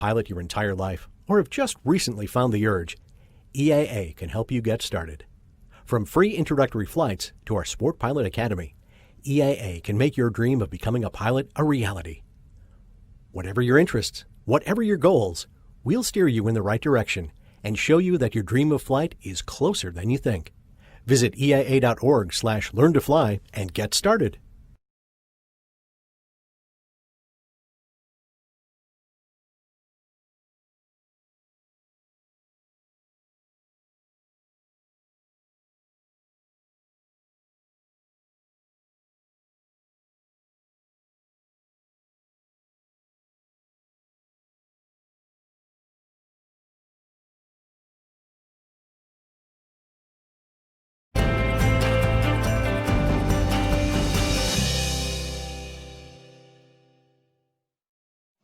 pilot your entire life, or have just recently found the urge, EAA can help you get started. From free introductory flights to our Sport Pilot Academy, EAA can make your dream of becoming a pilot a reality. Whatever your interests, whatever your goals, we'll steer you in the right direction and show you that your dream of flight is closer than you think. Visit eaa.org/learn-to-fly and get started.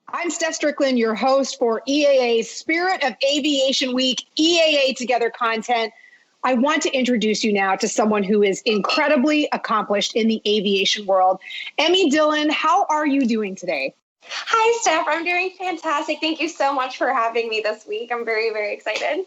I'm Steph Strickland, your host for EAA's Spirit of Aviation Week EAA Together content. I want to introduce you now to someone who is incredibly accomplished in the aviation world. Emmy Dillon, how are you doing today? Hi, Steph. I'm doing fantastic. Thank you so much for having me this week. I'm very, very excited.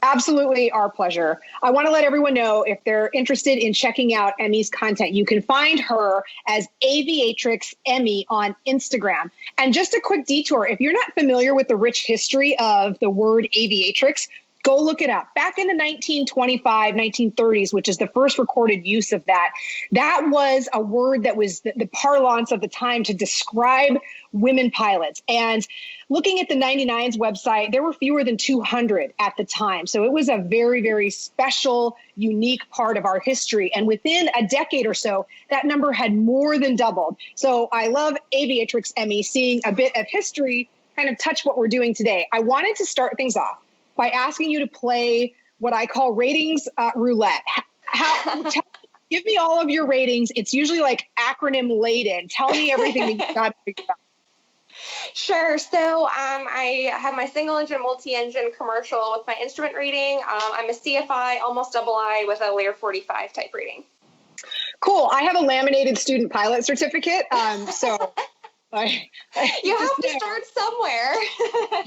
Absolutely our pleasure. I want to let everyone know if they're interested in checking out Emmy's content, you can find her as Aviatrix Emmy on Instagram. And just a quick detour, if you're not familiar with the rich history of the word aviatrix, go look it up. Back in the 1925, 1930s, which is the first recorded use of that, that was a word that was the parlance of the time to describe women pilots. And looking at the 99's website, there were fewer than 200 at the time. So it was a very, very special, unique part of our history. And within a decade or so, that number had more than doubled. So I love Aviatrix Emmy, seeing a bit of history kind of touch what we're doing today. I wanted to start things off by asking you to play what I call ratings roulette. Give me all of your ratings. It's usually like acronym laden. Tell me everything that you got to figure out. Sure. So I have my single engine, multi-engine commercial with my instrument rating. I'm a CFI, almost double I with a layer 45 type rating. Cool. I have a laminated student pilot certificate. You have to start somewhere.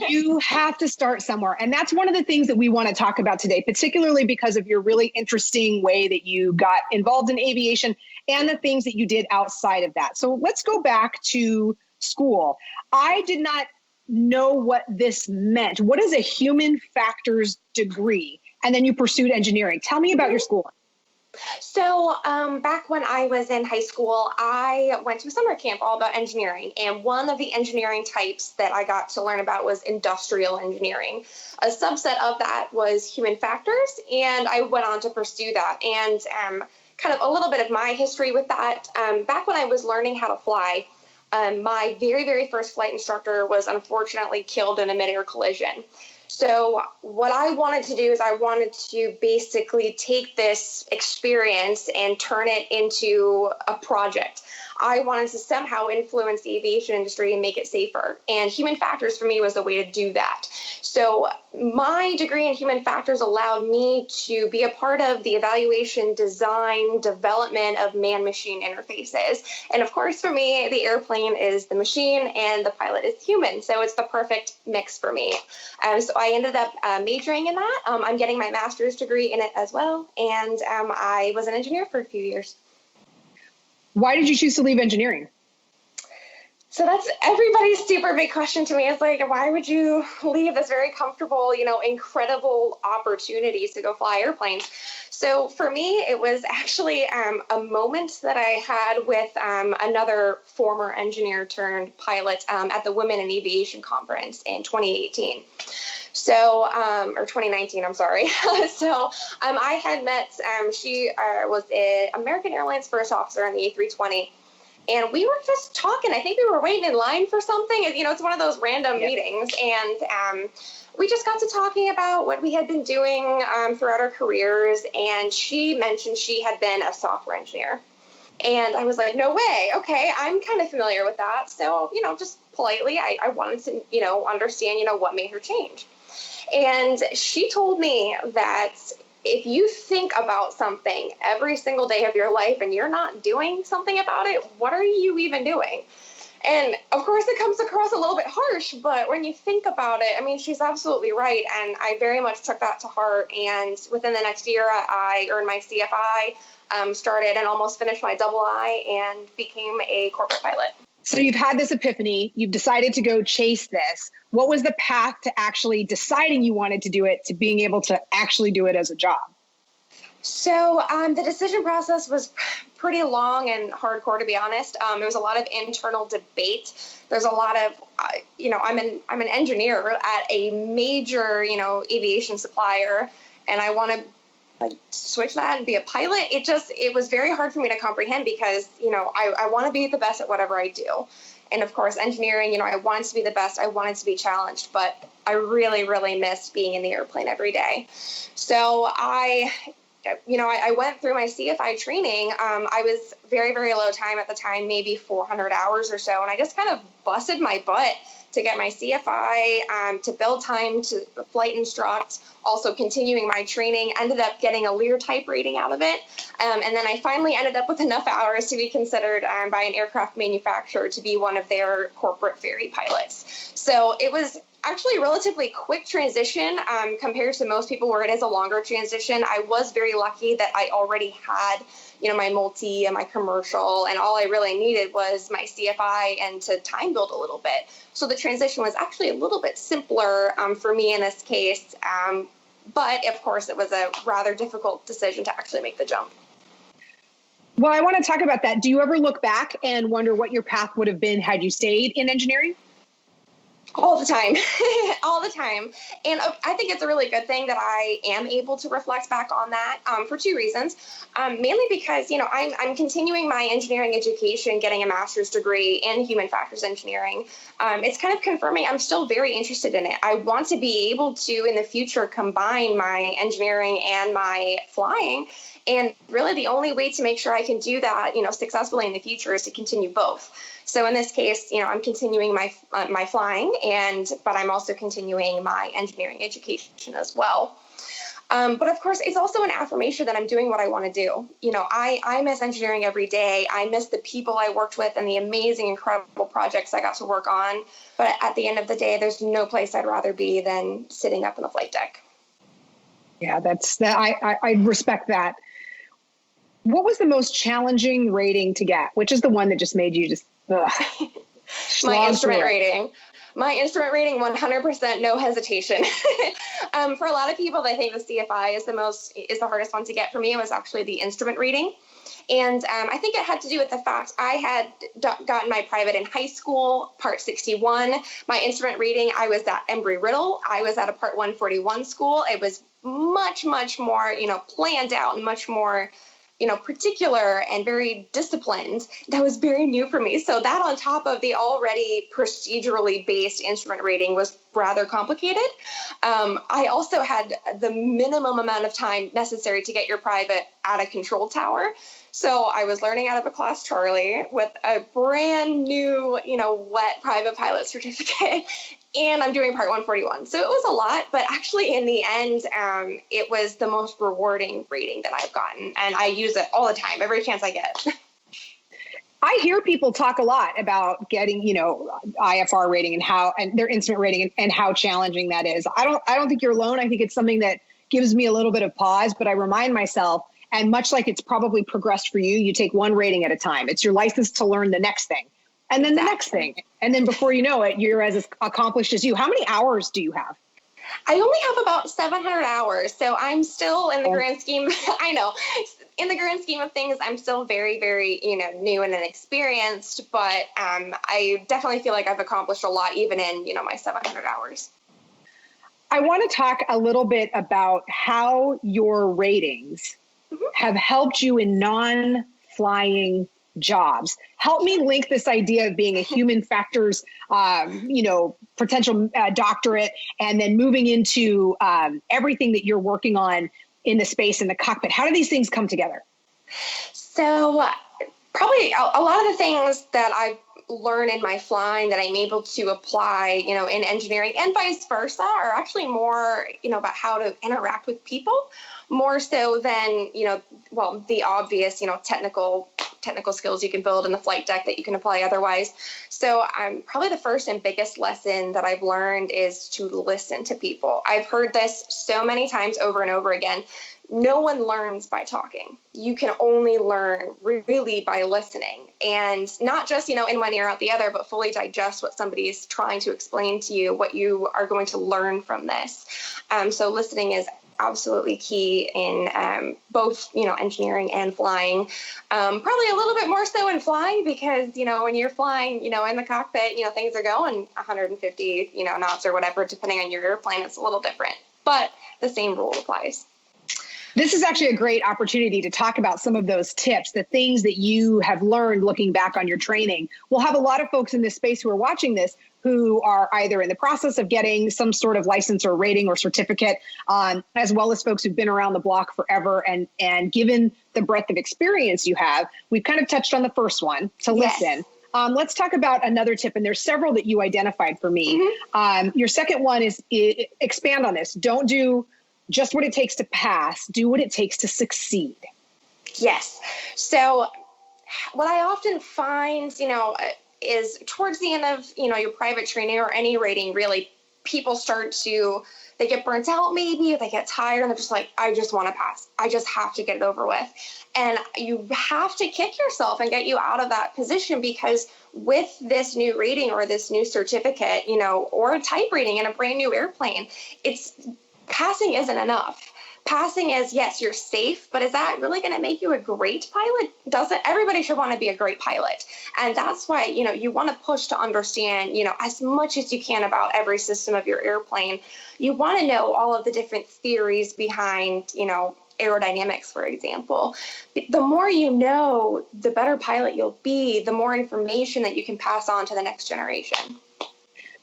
You have to start somewhere. And that's one of the things that we want to talk about today, particularly because of your really interesting way that you got involved in aviation and the things that you did outside of that. So let's go back to school. I did not know what this meant. What is a human factors degree? And then you pursued engineering. Tell me about your school. So back when I was in high school, I went to a summer camp all about engineering. And one of the engineering types that I got to learn about was industrial engineering. A subset of that was human factors, and I went on to pursue that. And kind of a little bit of my history with that. Back when I was learning how to fly, my very, very first flight instructor was unfortunately killed in a midair collision. So what I wanted to do is I wanted to basically take this experience and turn it into a project. I wanted to somehow influence the aviation industry and make it safer. And human factors for me was the way to do that. So my degree in human factors allowed me to be a part of the evaluation, design, development of man-machine interfaces. And of course, for me, the airplane is the machine and the pilot is human. So it's the perfect mix for me. So I ended up majoring in that. I'm getting my master's degree in it as well. And I was an engineer for a few years. Why did you choose to leave engineering? So that's everybody's super big question to me. It's like, why would you leave this very comfortable, incredible opportunity to go fly airplanes? So for me, it was actually a moment that I had with another former engineer turned pilot at the Women in Aviation Conference in 2018. So, or 2019, I'm sorry. So I had met, she was an American Airlines first officer on the A320. And we were just talking. I think we were waiting in line for something. It's one of those random meetings. And we just got to talking about what we had been doing throughout our careers. And she mentioned she had been a software engineer. And I was like, no way. Okay, I'm kind of familiar with that. So, just politely, I wanted to, understand, what made her change. And she told me that if you think about something every single day of your life and you're not doing something about it, what are you even doing? And of course, it comes across a little bit harsh, but when you think about it, I mean, she's absolutely right. And I very much took that to heart. And within the next year, I earned my CFI, started and almost finished my double I, and became a corporate pilot. So you've had this epiphany, you've decided to go chase this. What was the path to actually deciding you wanted to do it, to being able to actually do it as a job? So the decision process was pretty long and hardcore, to be honest. There was a lot of internal debate. There's a lot of, I'm an engineer at a major, aviation supplier, and I want to switch that and be a pilot. It was very hard for me to comprehend because, I want to be the best at whatever I do. And of course, engineering, I wanted to be the best. I wanted to be challenged, but I really, really missed being in the airplane every day. So I went through my CFI training. I was very, very low time at the time, maybe 400 hours or so. And I just kind of busted my butt to get my CFI, to build time, to flight instruct, also continuing my training, ended up getting a Lear type rating out of it. And then I finally ended up with enough hours to be considered by an aircraft manufacturer to be one of their corporate ferry pilots. So it was actually a relatively quick transition compared to most people where it is a longer transition. I was very lucky that I already had, my multi and my commercial, and all I really needed was my CFI and to time build a little bit. So the transition was actually a little bit simpler for me in this case. But of course, it was a rather difficult decision to actually make the jump. Well, I want to talk about that. Do you ever look back and wonder what your path would have been had you stayed in engineering? All the time, all the time. And I think it's a really good thing that I am able to reflect back on that for two reasons. Mainly because, I'm continuing my engineering education, getting a master's degree in human factors engineering. It's kind of confirming I'm still very interested in it. I want to be able to, in the future, combine my engineering and my flying. And really the only way to make sure I can do that, successfully in the future is to continue both. So in this case, I'm continuing my flying, but I'm also continuing my engineering education as well. But of course, it's also an affirmation that I'm doing what I want to do. I miss engineering every day. I miss the people I worked with and the amazing, incredible projects I got to work on. But at the end of the day, there's no place I'd rather be than sitting up in the flight deck. Yeah, I respect that. What was the most challenging rating to get? Which is the one that just made you just My instrument rating. My instrument rating, 100%, no hesitation. For a lot of people, they think the CFI is the hardest one to get. For me, it was actually the instrument rating. And I think it had to do with the fact I had gotten my private in high school, Part 61. My instrument rating, I was at Embry-Riddle. I was at a Part 141 school. It was much, much more, planned out and much more particular and very disciplined. That was very new for me. So that on top of the already procedurally based instrument rating was rather complicated. I also had the minimum amount of time necessary to get your private at a control tower. So I was learning out of a Class Charlie with a brand new, wet private pilot certificate. And I'm doing Part 141. So it was a lot, but actually in the end, it was the most rewarding rating that I've gotten. And I use it all the time, every chance I get. I hear people talk a lot about getting, IFR rating and their instrument rating and how challenging that is. I don't think you're alone. I think it's something that gives me a little bit of pause, but I remind myself, and much like it's probably progressed for you, you take one rating at a time. It's your license to learn the next thing. And then the next thing. And then before you know it, you're as accomplished as you. How many hours do you have? I only have about 700 hours. So I'm still in the grand scheme. I know. In the grand scheme of things, I'm still very, very, new and inexperienced. But I definitely feel like I've accomplished a lot, even in, my 700 hours. I want to talk a little bit about how your ratings have helped you in non-flying jobs. Help me link this idea of being a human factors, potential doctorate, and then moving into everything that you're working on in the space in the cockpit. How do these things come together? So probably a lot of the things that I learn in my flying that I'm able to apply, in engineering and vice versa are actually more, about how to interact with people more so than, the obvious, technical technical skills you can build in the flight deck that you can apply otherwise. So probably the first and biggest lesson that I've learned is to listen to people. I've heard this so many times over and over again. No one learns by talking. You can only learn really by listening, and not just, in one ear out the other, but fully digest what somebody is trying to explain to you, what you are going to learn from this. So listening is absolutely key in both, engineering and flying. Probably a little bit more so in flying because, when you're flying, in the cockpit, things are going 150, knots or whatever, depending on your airplane, it's a little different, but the same rule applies. This is actually a great opportunity to talk about some of those tips, the things that you have learned looking back on your training. We'll have a lot of folks in this space who are watching this who are either in the process of getting some sort of license or rating or certificate, as well as folks who've been around the block forever. And given the breadth of experience you have, we've kind of touched on the first one, to listen. Let's talk about another tip, and there's several that you identified for me. Your second one is expand on this. Don't do just what it takes to pass, do what it takes to succeed. Yes. So what I often find, is towards the end of, your private training or any rating, really, people they get burnt out maybe, or they get tired and they're just like, I just want to pass. I just have to get it over with. And you have to kick yourself and get you out of that position, because with this new rating or this new certificate, or a type rating in a brand new airplane, passing isn't enough. Passing is, yes, you're safe, but is that really going to make you a great pilot? Everybody should want to be a great pilot. And that's why, you want to push to understand, as much as you can about every system of your airplane. You want to know all of the different theories behind, aerodynamics, for example. The more you know, the better pilot you'll be, the more information that you can pass on to the next generation.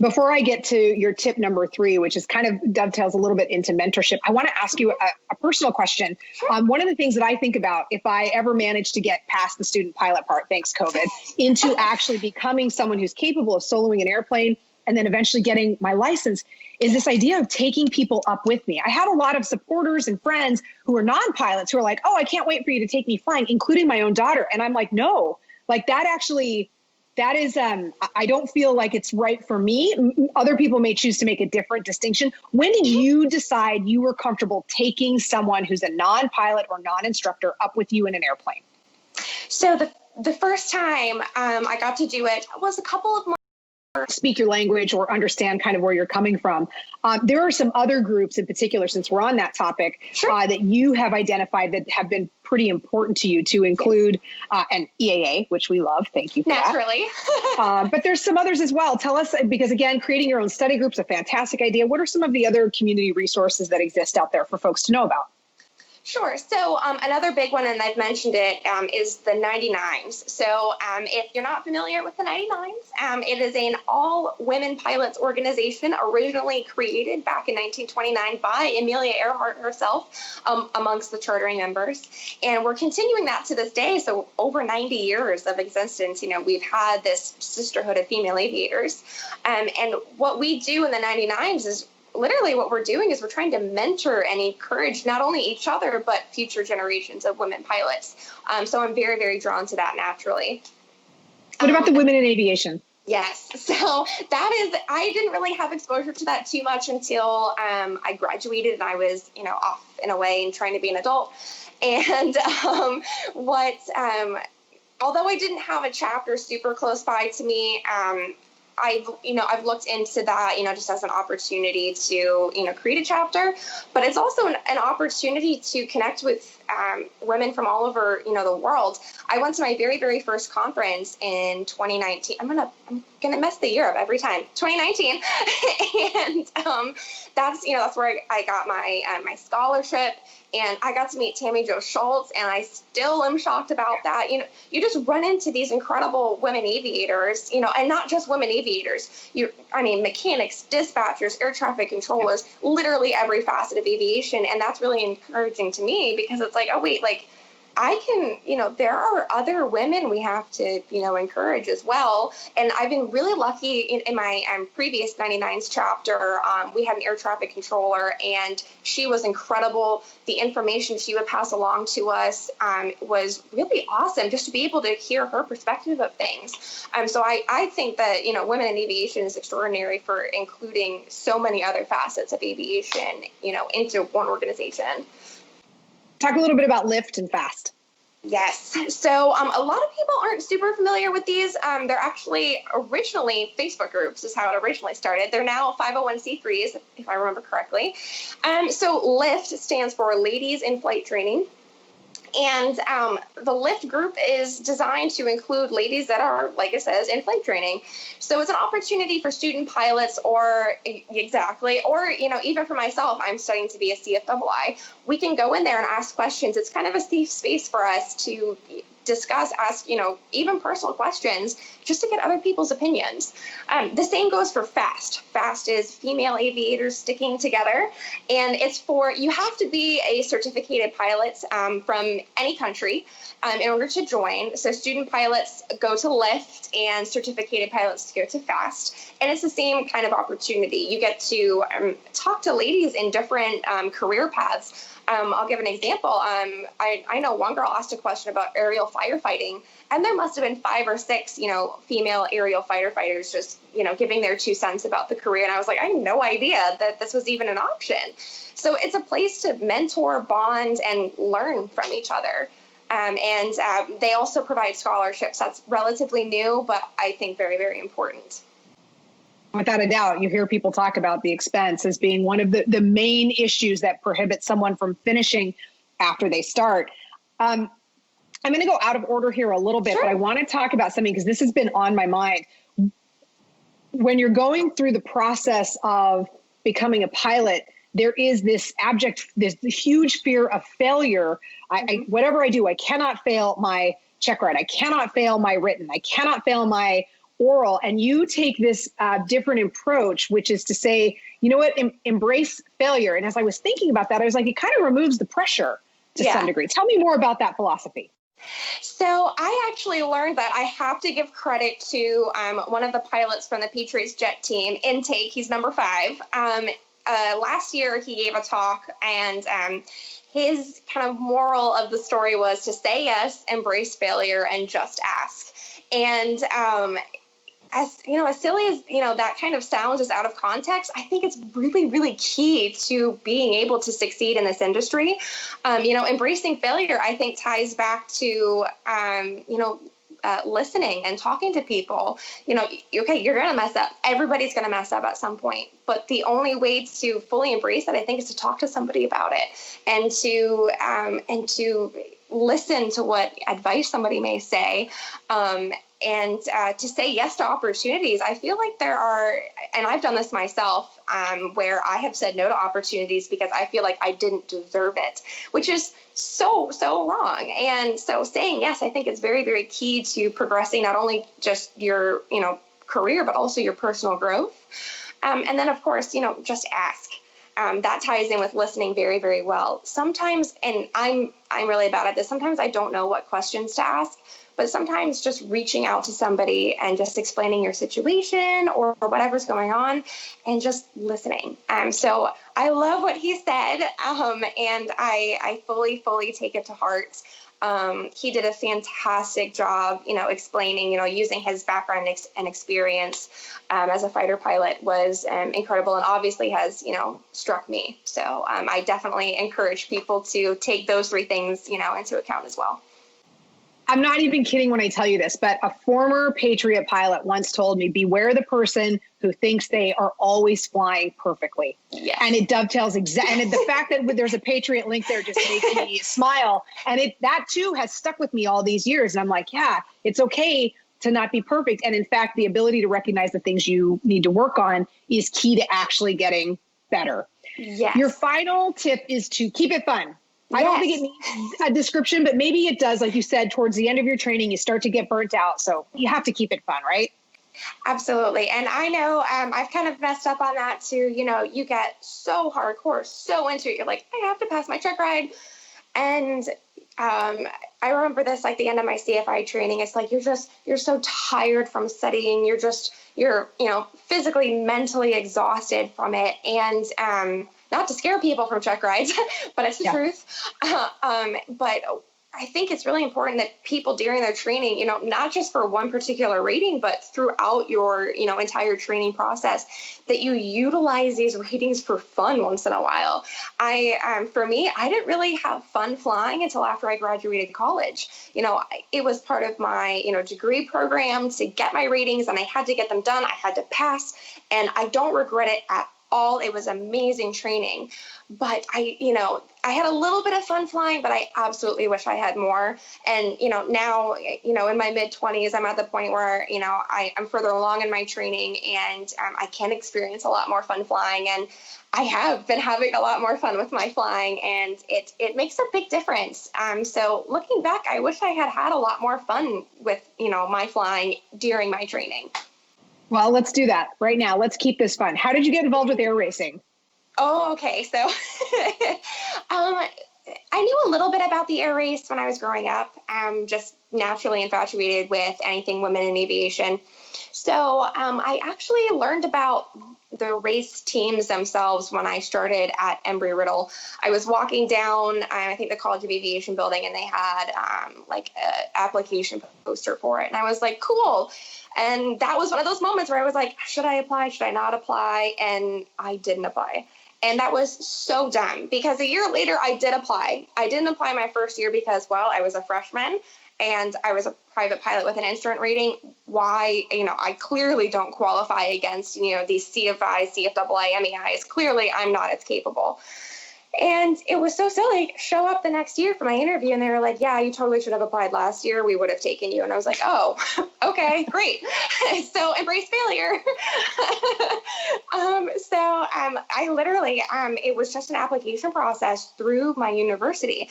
Before I get to your tip number 3, which is kind of dovetails a little bit into mentorship, I want to ask you a personal question. One of the things that I think about, if I ever manage to get past the student pilot part, thanks COVID, into actually becoming someone who's capable of soloing an airplane and then eventually getting my license, is this idea of taking people up with me. I have a lot of supporters and friends who are non-pilots who are like, oh, I can't wait for you to take me flying, including my own daughter. And I'm like, no, like that is, I don't feel like it's right for me. Other people may choose to make a different distinction. When did you decide you were comfortable taking someone who's a non-pilot or non-instructor up with you in an airplane? So the first time I got to do it was a couple of months. Speak your language or understand kind of where you're coming from. There are some other groups in particular, since we're on that topic, that you have identified that have been pretty important to you, to include an EAA, which we love. Thank you for Naturally. that. But there's some others as well. Tell us, because again, creating your own study group is a fantastic idea. What are some of the other community resources that exist out there for folks to know about? Sure. So another big one, and I've mentioned it, is the 99s. So if you're not familiar with the 99s, it is an all-women pilots organization originally created back in 1929 by Amelia Earhart herself, amongst the chartering members. And we're continuing that to this day. So over 90 years of existence, we've had this sisterhood of female aviators. And what we do in the 99s is literally what we're doing is we're trying to mentor and encourage not only each other, but future generations of women pilots. So I'm very, very drawn to that naturally. What about the women in aviation? Yes. So I didn't really have exposure to that too much until I graduated and I was, off and away and trying to be an adult. And although I didn't have a chapter super close by to me, I've looked into that, just as an opportunity to, create a chapter, but it's also an opportunity to connect with women from all over, the world. I went to my very, very first conference in 2019. I'm gonna mess the year up every time. 2019, and that's where I got my scholarship. And I got to meet Tammy Jo Schultz, and I still am shocked about that. You just run into these incredible women aviators, and not just women aviators. Mechanics, dispatchers, air traffic controllers, literally every facet of aviation. And that's really encouraging to me, because it's like, oh, wait, like there are other women we have to, encourage as well. And I've been really lucky in my previous 99s chapter. We had an air traffic controller, and she was incredible. The information she would pass along to us was really awesome, just to be able to hear her perspective of things. So I think that, women in aviation is extraordinary for including so many other facets of aviation, into one organization. Talk a little bit about LFT and FAST. Yes. So a lot of people aren't super familiar with these. They're actually originally Facebook groups is how it originally started. They're now 501c3s, if I remember correctly. So LFT stands for Ladies in Flight Training. And the LFT group is designed to include ladies that are, like it says, in flight training. So it's an opportunity for student pilots or even for myself, I'm studying to be a CFII. We can go in there and ask questions. It's kind of a safe space for us to discuss, ask, even personal questions, just to get other people's opinions. The same goes for FAST. FAST is Female Aviators Sticking Together, and it's you have to be a certificated pilot from any country in order to join. So student pilots go to LFT and certificated pilots go to FAST. And it's the same kind of opportunity. You get to talk to ladies in different career paths. I'll give an example. I know one girl asked a question about aerial firefighting, and there must have been 5 or 6, female aerial firefighters just, giving their 2 cents about the career. And I was like, I had no idea that this was even an option. So it's a place to mentor, bond, and learn from each other. And they also provide scholarships. That's relatively new, but I think very, very important. Without a doubt, you hear people talk about the expense as being one of the main issues that prohibit someone from finishing after they start. I'm going to go out of order here a little bit, Sure. But I want to talk about something because this has been on my mind. When you're going through the process of becoming a pilot, there is this huge fear of failure. Whatever I do, I cannot fail my check ride. I cannot fail my written. I cannot fail my oral. And you take this different approach, which is to say, you know what, embrace failure. And as I was thinking about that, I was like, it kind of removes the pressure to some degree. Tell me more about that philosophy. So I actually learned that I have to give credit to one of the pilots from the Patriots jet team, Intake. He's number 5. Last year, he gave a talk, and his kind of moral of the story was to say yes, embrace failure, and just ask. And as silly as, that kind of sounds as out of context, I think it's really, really key to being able to succeed in this industry. Embracing failure, I think, ties back to, listening and talking to people. Okay, you're going to mess up. Everybody's going to mess up at some point. But the only way to fully embrace it, I think, is to talk to somebody about it and to listen to what advice somebody may say. And to say yes to opportunities. I feel like there are, and I've done this myself, where I have said no to opportunities because I feel like I didn't deserve it, which is so wrong. And so saying yes, I think is very, very key to progressing not only just your, career, but also your personal growth. And then, of course, just ask. That ties in with listening very, very well. Sometimes, and I'm really bad at this, sometimes I don't know what questions to ask. But sometimes just reaching out to somebody and just explaining your situation or whatever's going on and just listening. So I love what he said, and I fully take it to heart. He did a fantastic job, explaining, using his background and experience as a fighter pilot was incredible, and obviously has, struck me. So I definitely encourage people to take those 3 things, into account as well. I'm not even kidding when I tell you this, but a former Patriot pilot once told me, beware the person who thinks they are always flying perfectly. Yes. And it dovetails exactly. And the fact that there's a Patriot link there just makes me smile. And that too has stuck with me all these years. And I'm like, yeah, it's okay to not be perfect. And in fact, the ability to recognize the things you need to work on is key to actually getting better. Yes. Your final tip is to keep it fun. I don't think it needs a description, but maybe it does. Like you said, towards the end of your training, you start to get burnt out. So you have to keep it fun, right? Absolutely. And I know I've kind of messed up on that too. You get so hardcore, so into it. You're like, I have to pass my check ride. And I remember this, like the end of my CFI training. It's like, you're so tired from studying. You're physically, mentally exhausted from it. And not to scare people from check rides, but it's the truth. But I think it's really important that people during their training, not just for one particular rating, but throughout your, entire training process, that you utilize these ratings for fun once in a while. For me, I didn't really have fun flying until after I graduated college. It was part of my, degree program to get my ratings, and I had to get them done. I had to pass, and I don't regret it at all. It was amazing training, but I had a little bit of fun flying, but I absolutely wish I had more. And, now, in my mid-20s, I'm at the point where, I'm further along in my training, and I can experience a lot more fun flying. And I have been having a lot more fun with my flying, and it makes a big difference. So looking back, I wish I had a lot more fun with, my flying during my training. Well, let's do that right now. Let's keep this fun. How did you get involved with air racing? Oh, okay. So I knew a little bit about the air race when I was growing up. I'm just naturally infatuated with anything women in aviation. So I actually learned about the race teams themselves when I started at Embry-Riddle. I was walking down, I think, the College of Aviation building, and they had like an application poster for it. And I was like, cool. And that was one of those moments where I was like, should I apply? Should I not apply? And I didn't apply. And that was so dumb, because a year later I did apply. I didn't apply my first year because, well, I was a freshman and I was a private pilot with an instrument rating. Why, I clearly don't qualify against, these CFIs, CFAA, MEIs. Clearly I'm not as capable. And it was so silly. Show up the next year for my interview, and they were like, yeah, you totally should have applied last year. We would have taken you. And I was like, oh, okay, great. So embrace failure. I literally, it was just an application process through my university.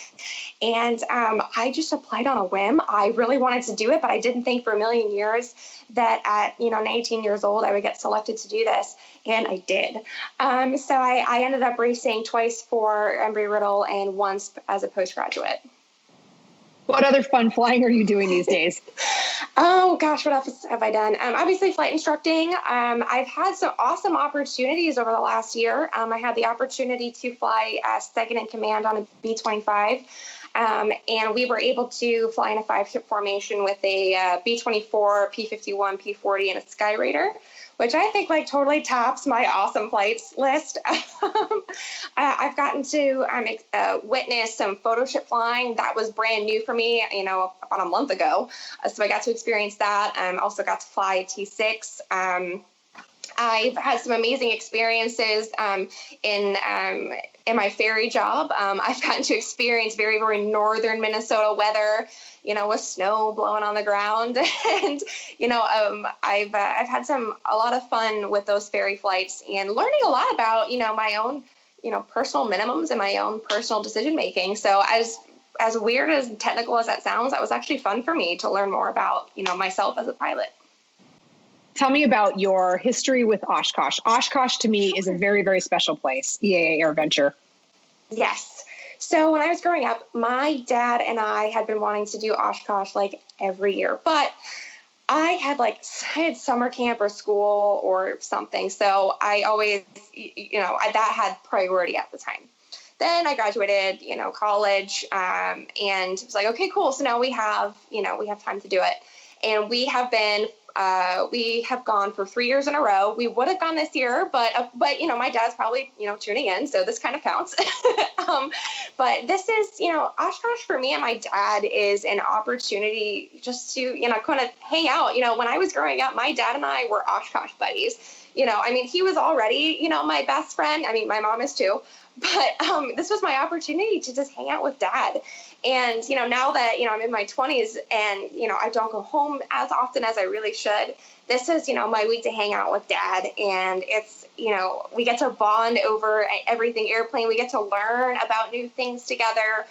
And I just applied on a whim. I really wanted to do it, but I didn't think for a million years that at 19 years old I would get selected to do this, and I did. So I ended up racing twice for Embry-Riddle and once as a postgraduate. What other fun flying are you doing these days? Oh gosh, what else have I done? Obviously flight instructing. I've had some awesome opportunities over the last year. I had the opportunity to fly second in command on a B-25. And we were able to fly in a 5-ship formation with a B-24, P-51, P-40, and a Skyraider, which I think totally tops my awesome flights list. I've gotten to witness some photo ship flying. That was brand new for me, about a month ago. So I got to experience that. Also got to fly a T-6. I've had some amazing experiences in my ferry job. I've gotten to experience very, very northern Minnesota weather, with snow blowing on the ground. And, I've had a lot of fun with those ferry flights and learning a lot about, my own, personal minimums and my own personal decision making. So as weird as technical as that sounds, that was actually fun for me to learn more about, myself as a pilot. Tell me about your history with Oshkosh. Oshkosh to me is a very, very special place, EAA Air Venture. Yes. So when I was growing up, my dad and I had been wanting to do Oshkosh every year, but I had summer camp or school or something. So I always, that had priority at the time. Then I graduated, college, and it was like, okay, cool. So now we have time to do it. And we have gone for 3 years in a row. We would have gone this year, but my dad's probably, tuning in. So this kind of counts. But this is, Oshkosh for me and my dad is an opportunity just to, kind of hang out. When I was growing up, my dad and I were Oshkosh buddies. He was already, my best friend. My mom is too. But this was my opportunity to just hang out with dad. And, now that, I'm in my 20s and, I don't go home as often as I really should, this is, my week to hang out with dad. And it's, we get to bond over everything airplane. We get to learn about new things together.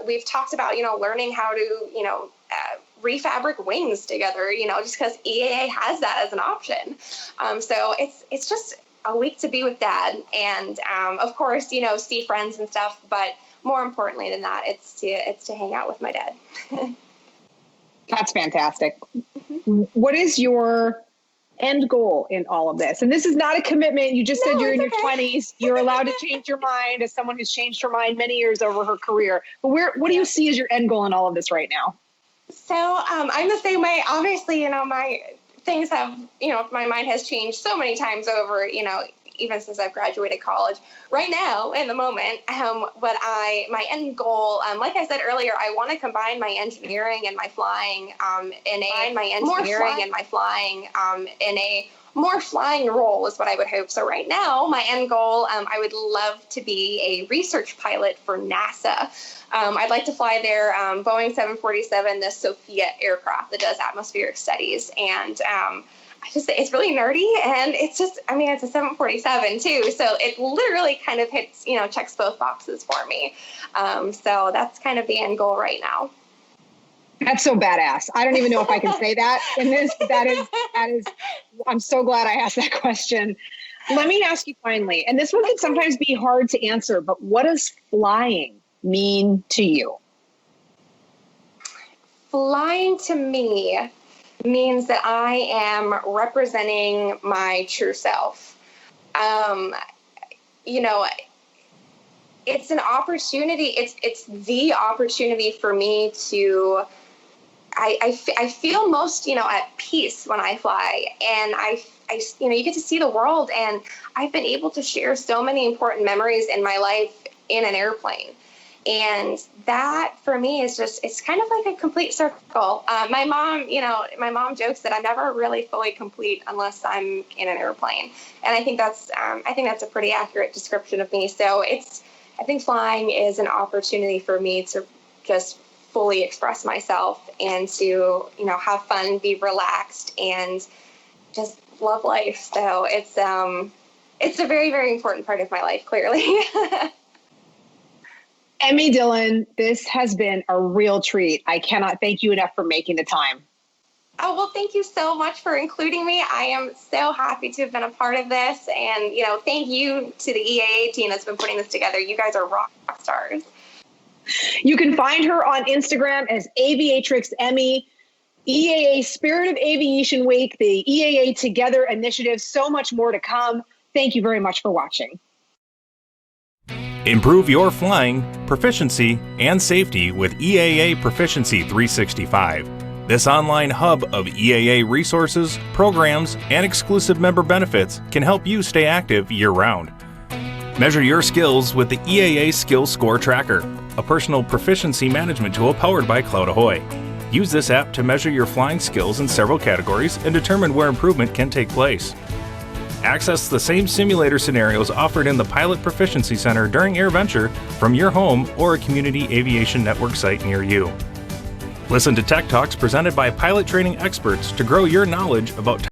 We've talked about, learning how to, refabric wings together, just because EAA has that as an option. So it's just a week to be with dad and, of course, see friends and stuff, but more importantly than that, it's to hang out with my dad. That's fantastic. What is your end goal in all of this? And this is not a commitment. You just said you're in your 20s. You're allowed to change your mind as someone who's changed her mind many years over her career. But what do you see as your end goal in all of this right now? So I'm the same way. Obviously, my things have, my mind has changed so many times over, even since I've graduated college. Right now, in the moment, my end goal, like I said earlier, I want to combine my engineering and my flying in a more flying role is what I would hope. So right now, my end goal, I would love to be a research pilot for NASA. I'd like to fly their Boeing 747, the Sophia aircraft that does atmospheric studies. And it's really nerdy, and it's a 747 too. So it literally kind of hits, checks both boxes for me. So that's kind of the end goal right now. That's so badass. I don't even know if I can say that in this. That is, I'm so glad I asked that question. Let me ask you finally, and this one can sometimes be hard to answer, but what does flying mean to you? Flying to me means that I am representing my true self. It's an opportunity. It's the opportunity for me to, I feel most, at peace when I fly, and you get to see the world, and I've been able to share so many important memories in my life in an airplane. And that for me is it's kind of like a complete circle. My mom jokes that I'm never really fully complete unless I'm in an airplane. And I think that's a pretty accurate description of me. So I think flying is an opportunity for me to just fully express myself and to, have fun, be relaxed, and just love life. So it's a very, very important part of my life, clearly. Emmy Dillon, this has been a real treat. I cannot thank you enough for making the time. Oh, well, thank you so much for including me. I am so happy to have been a part of this. And, thank you to the EAA team that's been putting this together. You guys are rock stars. You can find her on Instagram as Aviatrix Emmy, EAA Spirit of Aviation Week, the EAA Together Initiative, so much more to come. Thank you very much for watching. Improve your flying, proficiency, and safety with EAA Proficiency 365. This online hub of EAA resources, programs, and exclusive member benefits can help you stay active year-round. Measure your skills with the EAA Skill Score Tracker, a personal proficiency management tool powered by Cloud Ahoy. Use this app to measure your flying skills in several categories and determine where improvement can take place. Access the same simulator scenarios offered in the Pilot Proficiency Center during AirVenture from your home or a community aviation network site near you. Listen to Tech Talks presented by pilot training experts to grow your knowledge about